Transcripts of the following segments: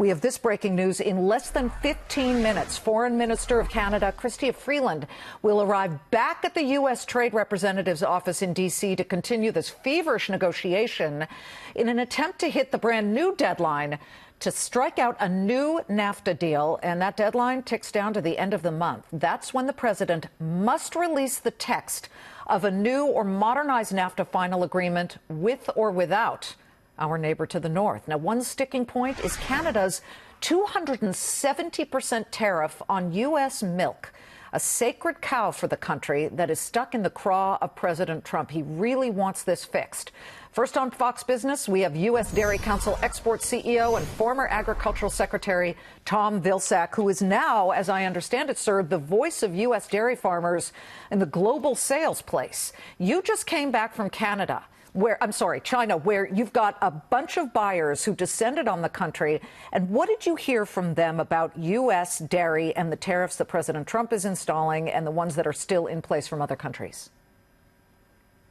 We have this breaking news. In less than 15 minutes, Foreign Minister of Canada, Chrystia Freeland, will arrive back at the U.S. Trade Representative's office in D.C. to continue this feverish negotiation in an attempt to hit the brand new deadline to strike out a new NAFTA deal. And that deadline ticks down to the end of the month. That's when the president must release the text of a new or modernized NAFTA final agreement with or without our neighbor to the north. Now, one sticking point is Canada's 270% tariff on U.S. milk, a sacred cow for the country that is stuck in the craw of President Trump. He really wants this fixed. First on Fox Business, we have U.S. Dairy Council Export CEO and former Agricultural Secretary Tom Vilsack, who is now, as I understand it, sir, the voice of U.S. dairy farmers in the global sales place. You just came back from China, where you've got a bunch of buyers who descended on the country. And what did you hear from them about U.S. dairy and the tariffs that President Trump is installing and the ones that are still in place from other countries?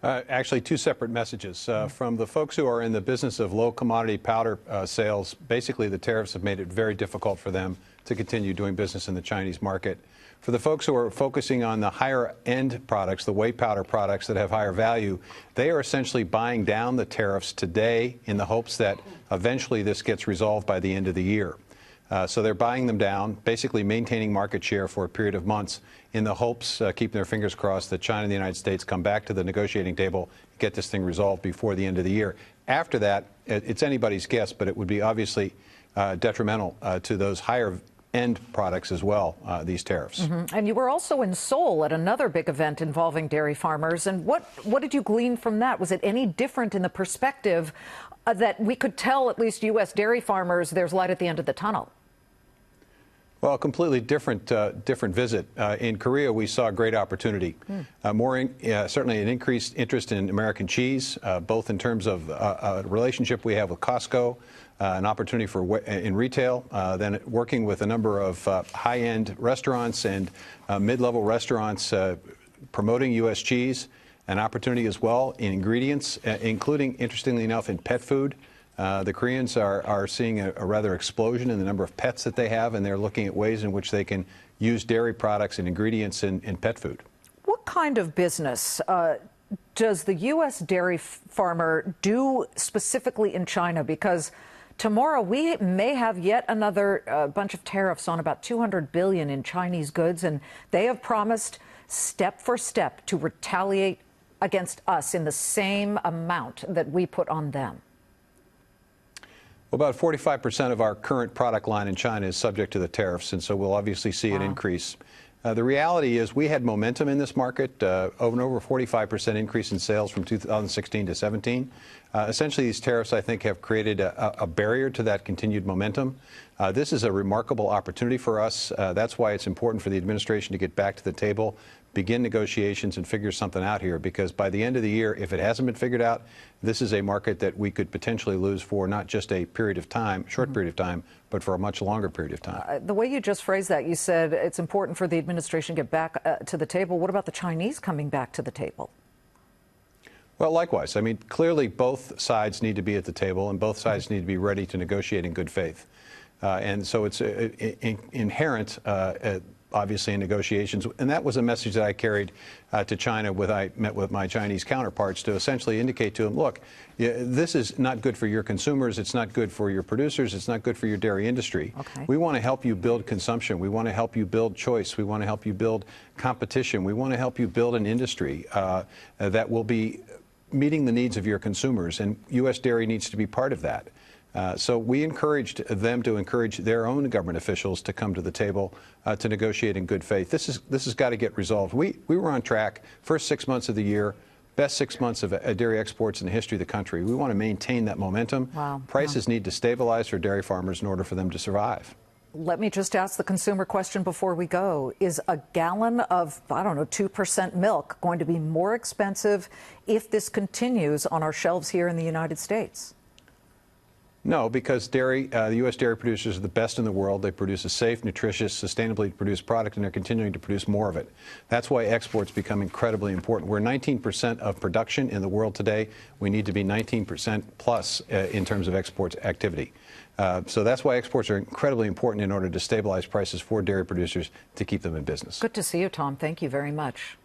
Actually, two separate messages. From the folks who are in the business of low commodity powder sales, basically the tariffs have made it very difficult for them to continue doing business in the Chinese market. For the folks who are focusing on the higher end products, the whey powder products that have higher value, they are essentially buying down the tariffs today in the hopes that eventually this gets resolved by the end of the year. So they're buying them down, basically maintaining market share for a period of months in the hopes, keeping their fingers crossed, that China and the United States come back to the negotiating table, get this thing resolved before the end of the year. After that, it's anybody's guess, but it would be obviously detrimental to those higher end products as well, these tariffs. And you were also in Seoul at another big event involving dairy farmers. And what did you glean from that? Was it any different in the perspective that we could tell, at least U.S. dairy farmers, there's light at the end of the tunnel? Well, a completely different visit. In Korea, we saw a great opportunity. Certainly an increased interest in American cheese, both in terms of a relationship we have with Costco, an opportunity for in retail, then working with a number of high-end restaurants and mid-level restaurants promoting U.S. cheese, an opportunity as well in ingredients, including, interestingly enough, in pet food. The Koreans are seeing a rather explosion in the number of pets that they have, and they're looking at ways in which they can use dairy products and ingredients in pet food. What kind of business does the U.S. dairy farmer do specifically in China? Because tomorrow we may have yet another bunch of tariffs on about $200 billion in Chinese goods, and they have promised step for step to retaliate against us in the same amount that we put on them. Well, about 45% of our current product line in China is subject to the tariffs, and so we'll obviously see an increase. The reality is we had momentum in this market, over 45% increase in sales from 2016 to 17. Essentially, these tariffs, I think, have created a barrier to that continued momentum. This is a remarkable opportunity for us. That's why it's important for the administration to get back to the table, begin negotiations, and figure something out here, because by the end of the year, if it hasn't been figured out, this is a market that we could potentially lose for not just a period of time, short period of time, but for a much longer period of time. The way you just phrased that, you said it's important for the administration to get back to the table. What about the Chinese coming back to the table? Well, likewise. I mean, clearly both sides need to be at the table, and both sides need to be ready to negotiate in good faith. And so it's inherent, obviously, in negotiations. And that was a message that I carried to China when I met with my Chinese counterparts, to essentially indicate to them, look, this is not good for your consumers. It's not good for your producers. It's not good for your dairy industry. Okay. We want to help you build consumption. We want to help you build choice. We want to help you build competition. We want to help you build an industry that will be meeting the needs of your consumers. And U.S. dairy needs to be part of that. So we encouraged them to encourage their own government officials to come to the table to negotiate in good faith. This has got to get resolved. We were on track. First 6 months of the year, best 6 months of dairy exports in the history of the country. We want to maintain that momentum. Wow. Prices need to stabilize for dairy farmers in order for them to survive. Let me just ask the consumer question before we go. Is a gallon of, 2% milk going to be more expensive if this continues on our shelves here in the United States? No, because the U.S. dairy producers are the best in the world. They produce a safe, nutritious, sustainably produced product, and they're continuing to produce more of it. That's why exports become incredibly important. We're 19% of production in the world today. We need to be 19% plus in terms of export activity. So that's why exports are incredibly important in order to stabilize prices for dairy producers to keep them in business. Good to see you, Tom. Thank you very much.